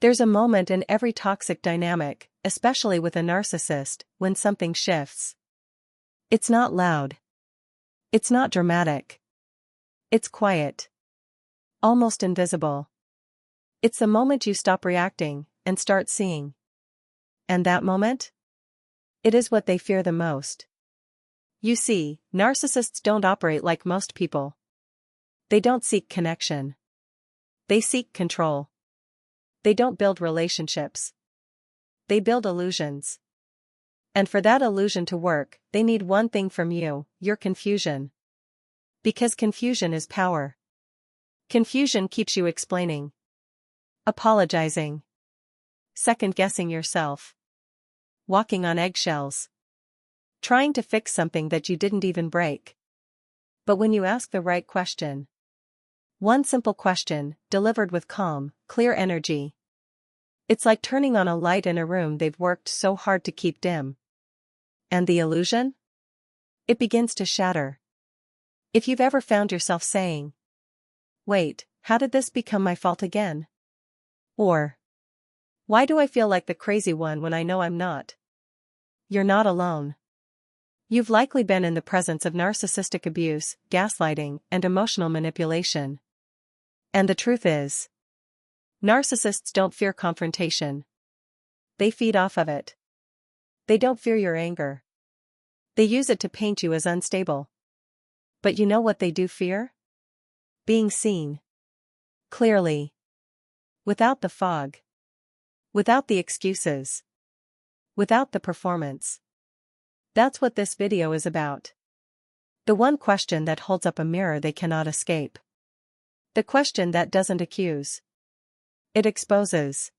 There's a moment in every toxic dynamic, especially with a narcissist, when something shifts. It's not loud. It's not dramatic. It's quiet. Almost invisible. It's the moment you stop reacting and start seeing. And that moment? It is what they fear the most. You see, narcissists don't operate like most people. They don't seek connection. They seek control. They don't build relationships. They build illusions. And for that illusion to work, they need one thing from you, your confusion. Because confusion is power. Confusion keeps you explaining, apologizing, second-guessing yourself, walking on eggshells, trying to fix something that you didn't even break. But when you ask the right question, one simple question, delivered with calm, clear energy, it's like turning on a light in a room they've worked so hard to keep dim. And the illusion? It begins to shatter. If you've ever found yourself saying, "Wait, how did this become my fault again?" Or, "Why do I feel like the crazy one when I know I'm not?" You're not alone. You've likely been in the presence of narcissistic abuse, gaslighting, and emotional manipulation. And the truth is, narcissists don't fear confrontation. They feed off of it. They don't fear your anger. They use it to paint you as unstable. But you know what they do fear? Being seen. Clearly. Without the fog. Without the excuses. Without the performance. That's what this video is about. The one question that holds up a mirror they cannot escape. The question that doesn't accuse. It exposes.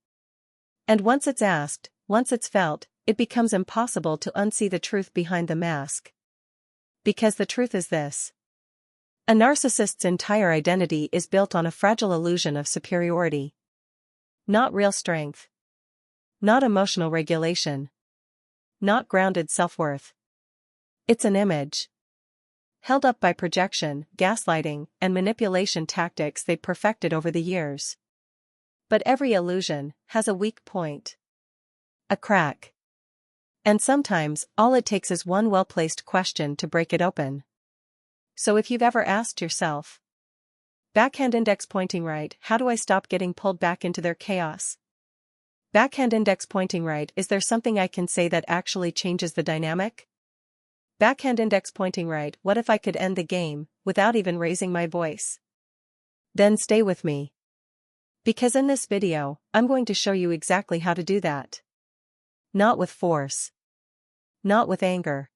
And once it's asked, once it's felt, it becomes impossible to unsee the truth behind the mask. Because the truth is this. A narcissist's entire identity is built on a fragile illusion of superiority. Not real strength. Not emotional regulation. Not grounded self-worth. It's an image. Held up by projection, gaslighting, and manipulation tactics they've perfected over the years. But every illusion has a weak point. A crack. And sometimes, all it takes is one well-placed question to break it open. So if you've ever asked yourself, backhand index pointing right, how do I stop getting pulled back into their chaos? Backhand index pointing right, is there something I can say that actually changes the dynamic? Backhand index pointing right, what if I could end the game, without even raising my voice? Then stay with me. Because in this video, I'm going to show you exactly how to do that. Not with force. Not with anger.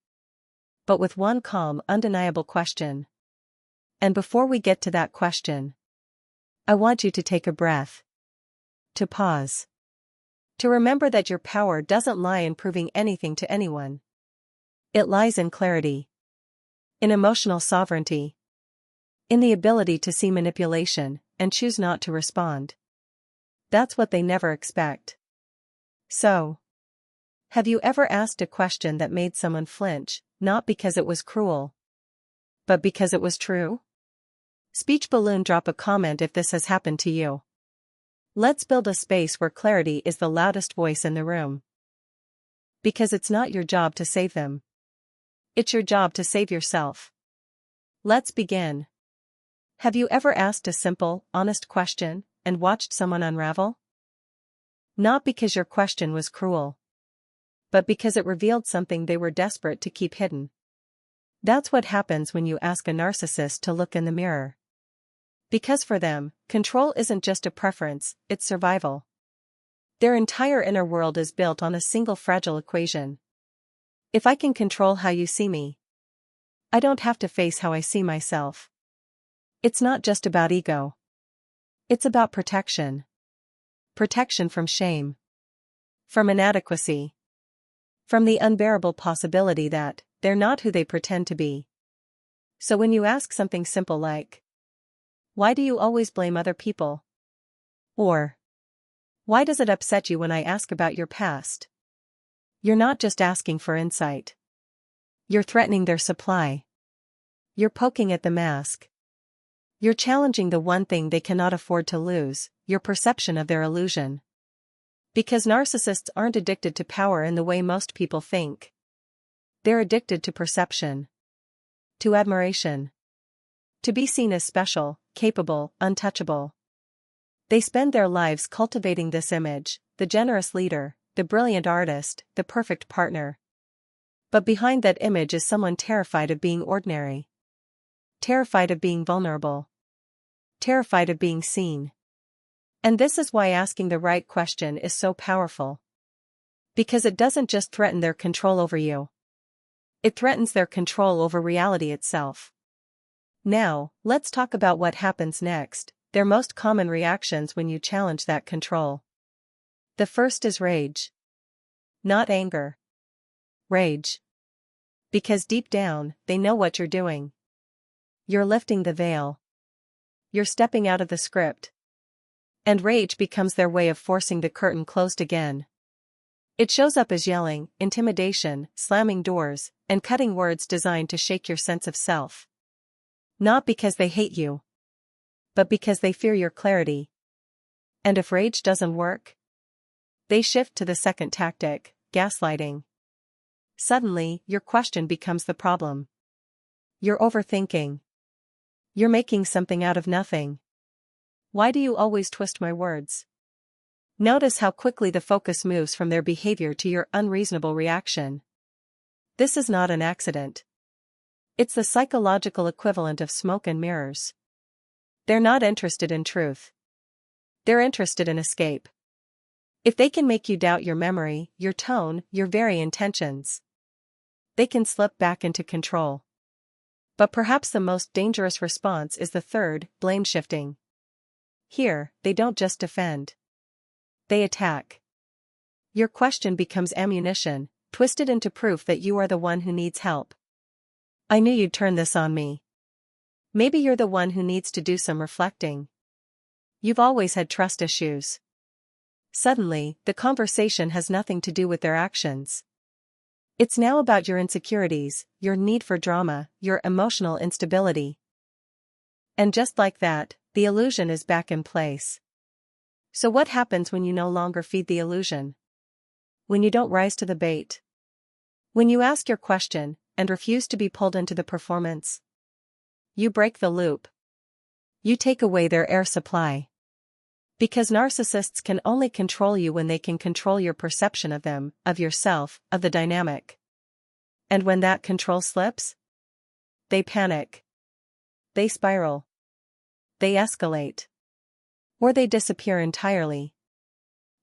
But with one calm, undeniable question. And before we get to that question, I want you to take a breath. To pause. To remember that your power doesn't lie in proving anything to anyone. It lies in clarity. In emotional sovereignty. In the ability to see manipulation, and choose not to respond. That's what they never expect. So, have you ever asked a question that made someone flinch, not because it was cruel, but because it was true? Speech balloon, drop a comment if this has happened to you. Let's build a space where clarity is the loudest voice in the room. Because it's not your job to save them. It's your job to save yourself. Let's begin. Have you ever asked a simple, honest question, and watched someone unravel? Not because your question was cruel, but because it revealed something they were desperate to keep hidden. That's what happens when you ask a narcissist to look in the mirror. Because for them, control isn't just a preference, it's survival. Their entire inner world is built on a single fragile equation. If I can control how you see me, I don't have to face how I see myself. It's not just about ego. It's about protection. Protection from shame. From inadequacy. From the unbearable possibility that they're not who they pretend to be. So when you ask something simple like, "Why do you always blame other people?" Or, "Why does it upset you when I ask about your past?" You're not just asking for insight. You're threatening their supply. You're poking at the mask. You're challenging the one thing they cannot afford to lose, your perception of their illusion. Because narcissists aren't addicted to power in the way most people think. They're addicted to perception, to admiration, to be seen as special, capable, untouchable. They spend their lives cultivating this image, the generous leader, the brilliant artist, the perfect partner. But behind that image is someone terrified of being ordinary. Terrified of being vulnerable. Terrified of being seen. And this is why asking the right question is so powerful. Because it doesn't just threaten their control over you. It threatens their control over reality itself. Now, let's talk about what happens next, their most common reactions when you challenge that control. The first is rage. Not anger. Rage. Because deep down, they know what you're doing. You're lifting the veil. You're stepping out of the script. And rage becomes their way of forcing the curtain closed again. It shows up as yelling, intimidation, slamming doors, and cutting words designed to shake your sense of self. Not because they hate you, but because they fear your clarity. And if rage doesn't work, they shift to the second tactic, gaslighting. Suddenly, your question becomes the problem. You're overthinking. You're making something out of nothing. Why do you always twist my words? Notice how quickly the focus moves from their behavior to your unreasonable reaction. This is not an accident. It's the psychological equivalent of smoke and mirrors. They're not interested in truth. They're interested in escape. If they can make you doubt your memory, your tone, your very intentions, they can slip back into control. But perhaps the most dangerous response is the third, blame shifting. Here, they don't just defend. They attack. Your question becomes ammunition, twisted into proof that you are the one who needs help. I knew you'd turn this on me. Maybe you're the one who needs to do some reflecting. You've always had trust issues. Suddenly, the conversation has nothing to do with their actions. It's now about your insecurities, your need for drama, your emotional instability. And just like that, the illusion is back in place. So what happens when you no longer feed the illusion? When you don't rise to the bait? When you ask your question, and refuse to be pulled into the performance? You break the loop. You take away their air supply. Because narcissists can only control you when they can control your perception of them, of yourself, of the dynamic. And when that control slips? They panic. They spiral. They escalate. Or they disappear entirely.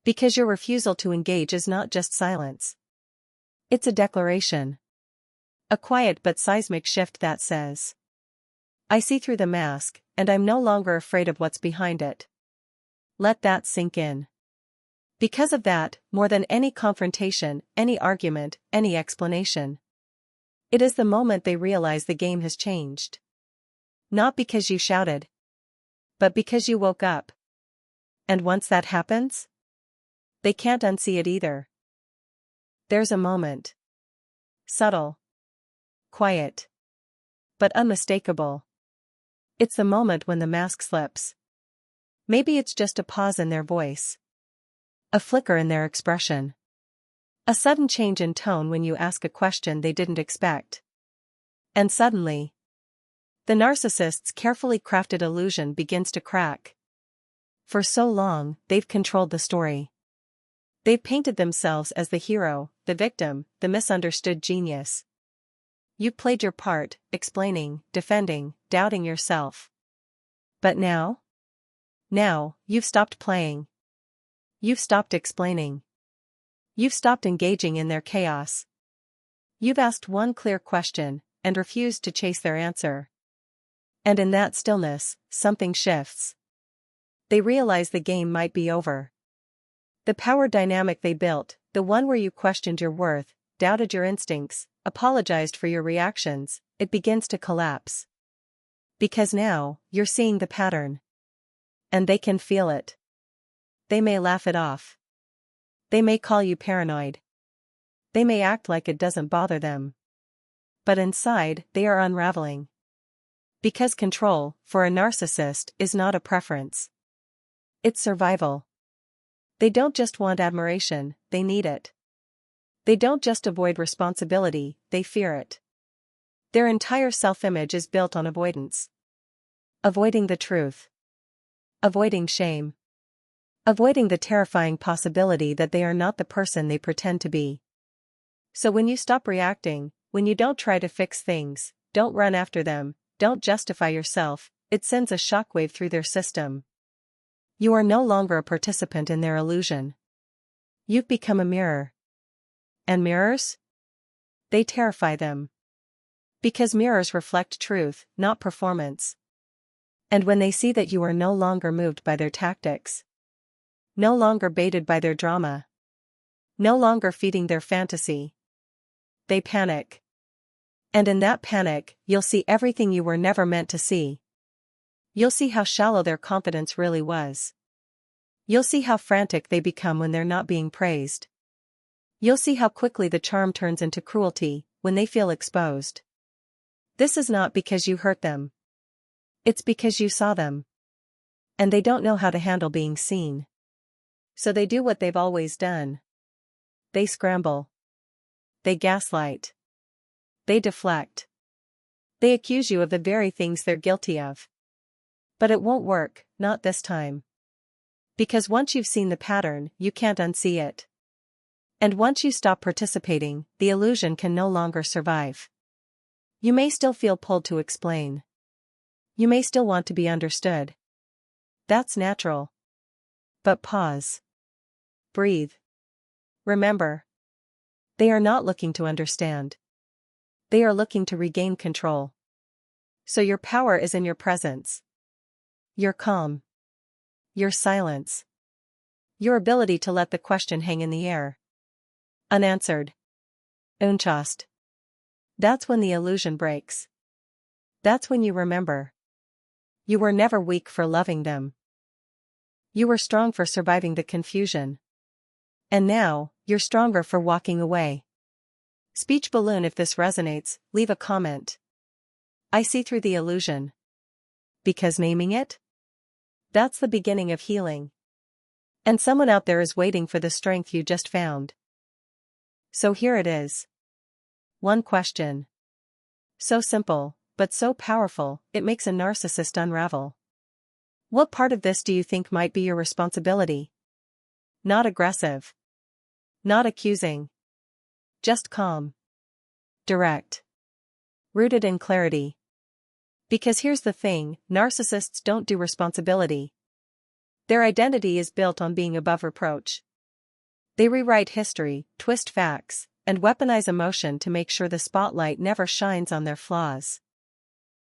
Because your refusal to engage is not just silence. It's a declaration. A quiet but seismic shift that says, I see through the mask, and I'm no longer afraid of what's behind it. Let that sink in. Because of that, more than any confrontation, any argument, any explanation, it is the moment they realize the game has changed. Not because you shouted, but because you woke up. And once that happens, they can't unsee it either. There's a moment. Subtle. Quiet. But unmistakable. It's the moment when the mask slips. Maybe it's just a pause in their voice. A flicker in their expression. A sudden change in tone when you ask a question they didn't expect. And suddenly, the narcissist's carefully crafted illusion begins to crack. For so long, they've controlled the story. They've painted themselves as the hero, the victim, the misunderstood genius. You played your part, explaining, defending, doubting yourself. But now? Now, you've stopped playing. You've stopped explaining. You've stopped engaging in their chaos. You've asked one clear question, and refused to chase their answer. And in that stillness, something shifts. They realize the game might be over. The power dynamic they built, the one where you questioned your worth, doubted your instincts, apologized for your reactions, it begins to collapse. Because now, you're seeing the pattern. And they can feel it. They may laugh it off. They may call you paranoid. They may act like it doesn't bother them. But inside, they are unraveling. Because control, for a narcissist, is not a preference. It's survival. They don't just want admiration, they need it. They don't just avoid responsibility, they fear it. Their entire self-image is built on avoidance. Avoiding the truth. Avoiding shame. Avoiding the terrifying possibility that they are not the person they pretend to be. So when you stop reacting, when you don't try to fix things, don't run after them, don't justify yourself, it sends a shockwave through their system. You are no longer a participant in their illusion. You've become a mirror. And mirrors? They terrify them. Because mirrors reflect truth, not performance. And when they see that you are no longer moved by their tactics, no longer baited by their drama, no longer feeding their fantasy, they panic. And in that panic, you'll see everything you were never meant to see. You'll see how shallow their confidence really was. You'll see how frantic they become when they're not being praised. You'll see how quickly the charm turns into cruelty when they feel exposed. This is not because you hurt them. It's because you saw them. And they don't know how to handle being seen. So they do what they've always done. They scramble. They gaslight. They deflect. They accuse you of the very things they're guilty of. But it won't work, not this time. Because once you've seen the pattern, you can't unsee it. And once you stop participating, the illusion can no longer survive. You may still feel pulled to explain. You may still want to be understood. That's natural. But pause. Breathe. Remember. They are not looking to understand. They are looking to regain control. So your power is in your presence. Your calm. Your silence. Your ability to let the question hang in the air. Unanswered. Unchast. That's when the illusion breaks. That's when you remember. You were never weak for loving them. You were strong for surviving the confusion. And now, you're stronger for walking away. Speech balloon. If this resonates, leave a comment. I see through the illusion. Because naming it? That's the beginning of healing. And someone out there is waiting for the strength you just found. So here it is. One question. So simple, but so powerful, it makes a narcissist unravel. What part of this do you think might be your responsibility? Not aggressive. Not accusing. Just calm. Direct. Rooted in clarity. Because here's the thing, narcissists don't do responsibility. Their identity is built on being above reproach. They rewrite history, twist facts, and weaponize emotion to make sure the spotlight never shines on their flaws.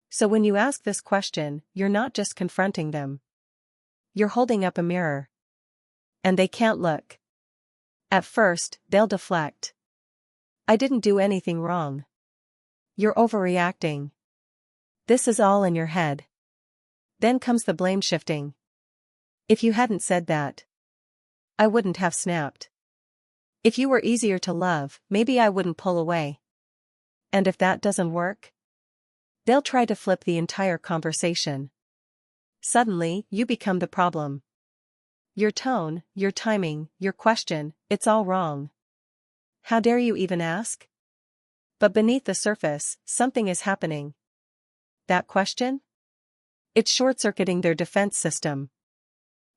So when you ask this question, you're not just confronting them. You're holding up a mirror. And they can't look. At first, they'll deflect. I didn't do anything wrong. You're overreacting. This is all in your head. Then comes the blame shifting. If you hadn't said that, I wouldn't have snapped. If you were easier to love, maybe I wouldn't pull away. And if that doesn't work, they'll try to flip the entire conversation. Suddenly, you become the problem. Your tone, your timing, your question, it's all wrong. How dare you even ask? But beneath the surface, something is happening. That question? It's short-circuiting their defense system.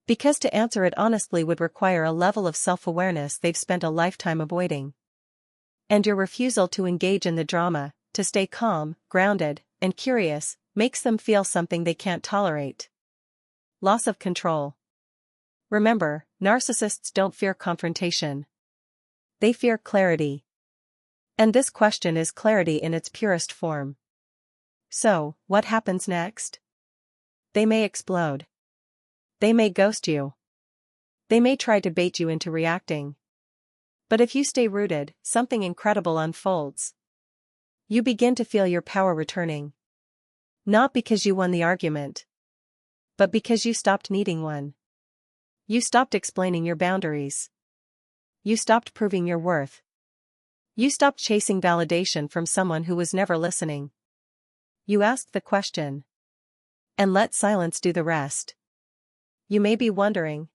Because to answer it honestly would require a level of self-awareness they've spent a lifetime avoiding. And your refusal to engage in the drama, to stay calm, grounded, and curious, makes them feel something they can't tolerate. Loss of control. Remember, narcissists don't fear confrontation. They fear clarity. And this question is clarity in its purest form. So, what happens next? They may explode. They may ghost you. They may try to bait you into reacting. But if you stay rooted, something incredible unfolds. You begin to feel your power returning. Not because you won the argument, but because you stopped needing one. You stopped explaining your boundaries. You stopped proving your worth. You stopped chasing validation from someone who was never listening. You asked the question. And let silence do the rest. You may be wondering,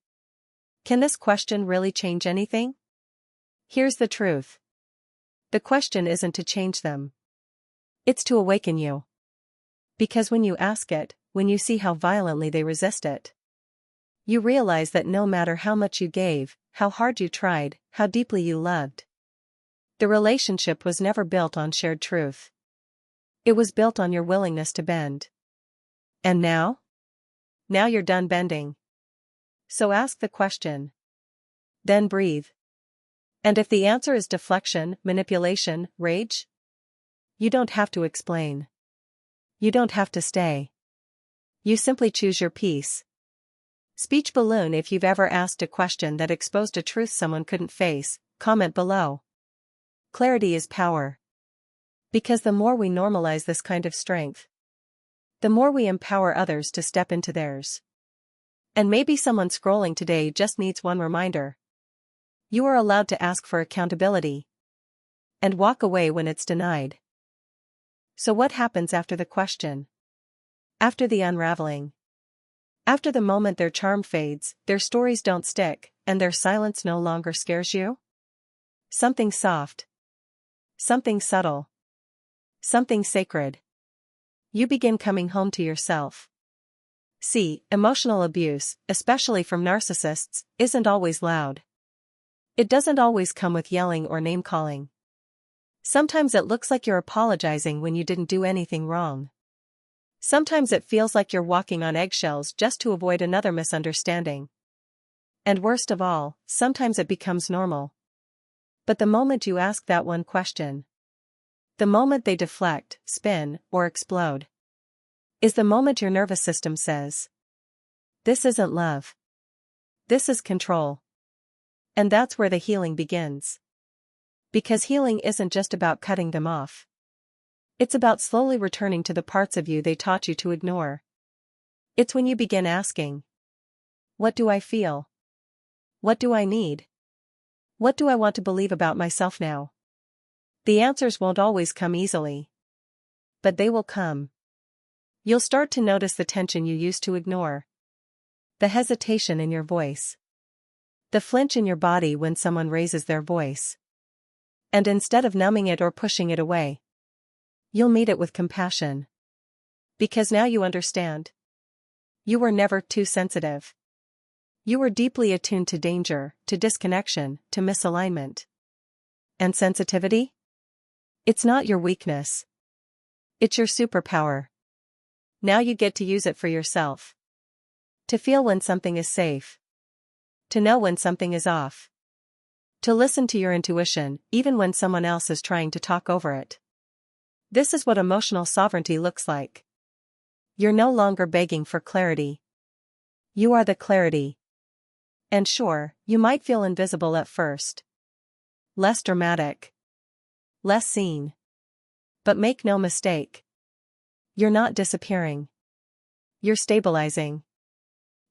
Can this question really change anything? Here's the truth. The question isn't to change them. It's to awaken you. Because when you ask it, when you see how violently they resist it, you realize that no matter how much you gave, how hard you tried, how deeply you loved, the relationship was never built on shared truth. It was built on your willingness to bend. And now? Now you're done bending. So ask the question. Then breathe. And if the answer is deflection, manipulation, rage, you don't have to explain. You don't have to stay. You simply choose your peace. Speech balloon. If you've ever asked a question that exposed a truth someone couldn't face, comment below. Clarity is power. Because the more we normalize this kind of strength, the more we empower others to step into theirs. And maybe someone scrolling today just needs one reminder. You are allowed to ask for accountability. And walk away when it's denied. So what happens after the question? After the unraveling? After the moment their charm fades, their stories don't stick, and their silence no longer scares you? Something soft. Something subtle. Something sacred. You begin coming home to yourself. See, emotional abuse, especially from narcissists, isn't always loud. It doesn't always come with yelling or name-calling. Sometimes it looks like you're apologizing when you didn't do anything wrong. Sometimes it feels like you're walking on eggshells just to avoid another misunderstanding. And worst of all, sometimes it becomes normal. But the moment you ask that one question, the moment they deflect, spin, or explode, is the moment your nervous system says, "This isn't love. This is control." And that's where the healing begins. Because healing isn't just about cutting them off. It's about slowly returning to the parts of you they taught you to ignore. It's when you begin asking, what do I feel? What do I need? What do I want to believe about myself now? The answers won't always come easily. But they will come. You'll start to notice the tension you used to ignore. The hesitation in your voice. The flinch in your body when someone raises their voice. And instead of numbing it or pushing it away, you'll meet it with compassion. Because now you understand. You were never too sensitive. You were deeply attuned to danger, to disconnection, to misalignment. And sensitivity? It's not your weakness. It's your superpower. Now you get to use it for yourself. To feel when something is safe. To know when something is off. To listen to your intuition, even when someone else is trying to talk over it. This is what emotional sovereignty looks like. You're no longer begging for clarity. You are the clarity. And sure, you might feel invisible at first. Less dramatic. Less seen. But make no mistake. You're not disappearing. You're stabilizing.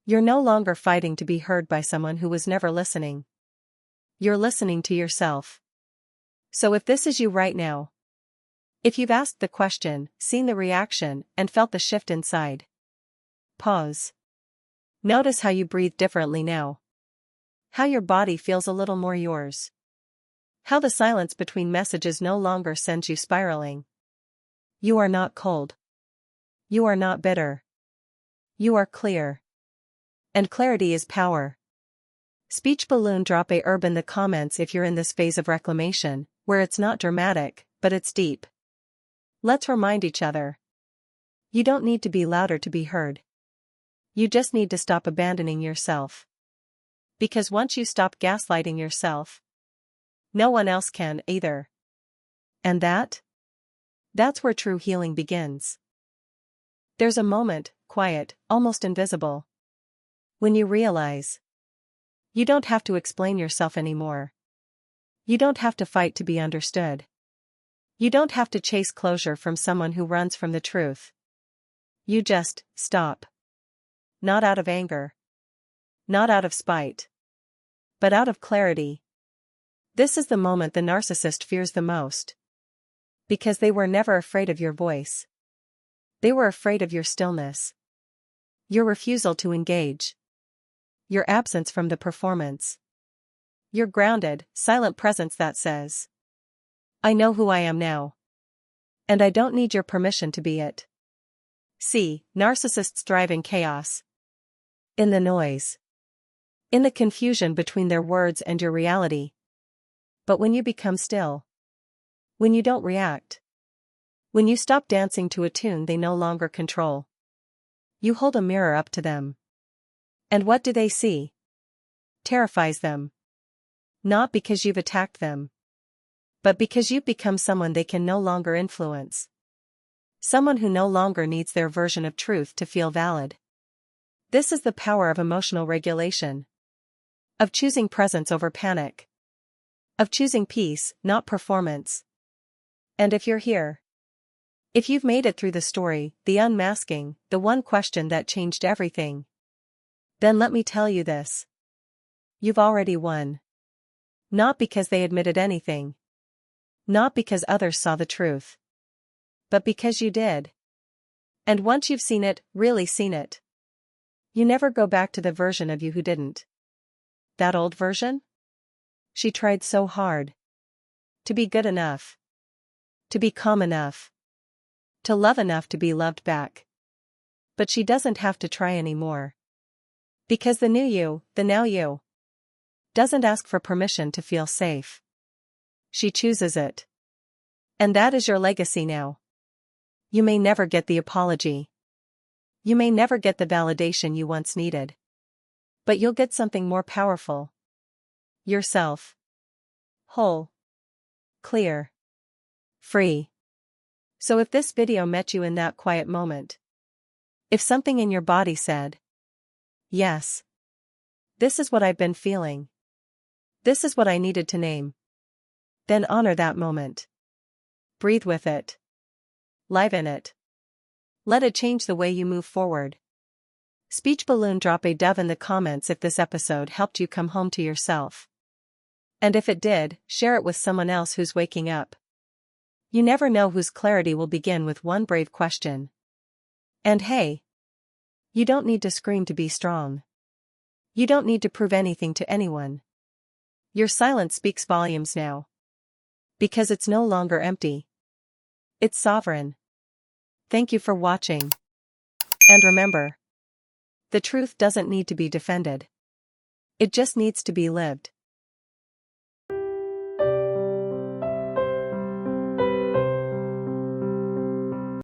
You're no longer fighting to be heard by someone who was never listening. You're listening to yourself. So if this is you right now, if you've asked the question, seen the reaction, and felt the shift inside, pause. Notice how you breathe differently now. How your body feels a little more yours. How the silence between messages no longer sends you spiraling. You are not cold. You are not bitter. You are clear. And clarity is power. Speech balloon. Drop a herb in the comments if you're in this phase of reclamation, where it's not dramatic, but it's deep. Let's remind each other. You don't need to be louder to be heard. You just need to stop abandoning yourself. Because once you stop gaslighting yourself, no one else can either. And that's where true healing begins. There's a moment, quiet, almost invisible, when you realize you don't have to explain yourself anymore. You don't have to fight to be understood. You don't have to chase closure from someone who runs from the truth. You just stop. Not out of anger. Not out of spite. But out of clarity. This is the moment the narcissist fears the most. Because they were never afraid of your voice. They were afraid of your stillness. Your refusal to engage. your absence from the performance. Your grounded, silent presence that says, I know who I am now. And I don't need your permission to be it. See, narcissists thrive in chaos. In the noise. In the confusion between their words and your reality. But when you become still. When you don't react. When you stop dancing to a tune they no longer control. You hold a mirror up to them. And what do they see? Terrifies them. Not because you've attacked them. But because you've become someone they can no longer influence. Someone who no longer needs their version of truth to feel valid. This is the power of emotional regulation. Of choosing presence over panic. Of choosing peace, not performance. And if you're here, if you've made it through the story, the unmasking, the one question that changed everything, then let me tell you this. You've already won. Not because they admitted anything. Not because others saw the truth. But because you did. And once you've seen it, really seen it, you never go back to the version of you who didn't. That old version? She tried so hard. To be good enough. To be calm enough. To love enough to be loved back. But she doesn't have to try anymore. Because the new you, the now you, doesn't ask for permission to feel safe. She chooses it. And that is your legacy now. You may never get the apology. You may never get the validation you once needed. But you'll get something more powerful. Yourself. Whole. Clear. Free. So if this video met you in that quiet moment, if something in your body said, yes, this is what I've been feeling. This is what I needed to name. Then honor that moment. Breathe with it. Liven it. Let it change the way you move forward. Speech balloon, drop a dove in the comments if this episode helped you come home to yourself. And if it did, share it with someone else who's waking up. You never know whose clarity will begin with one brave question. And hey, you don't need to scream to be strong. You don't need to prove anything to anyone. Your silence speaks volumes now. Because it's no longer empty. It's sovereign. Thank you for watching. And remember, the truth doesn't need to be defended. It just needs to be lived.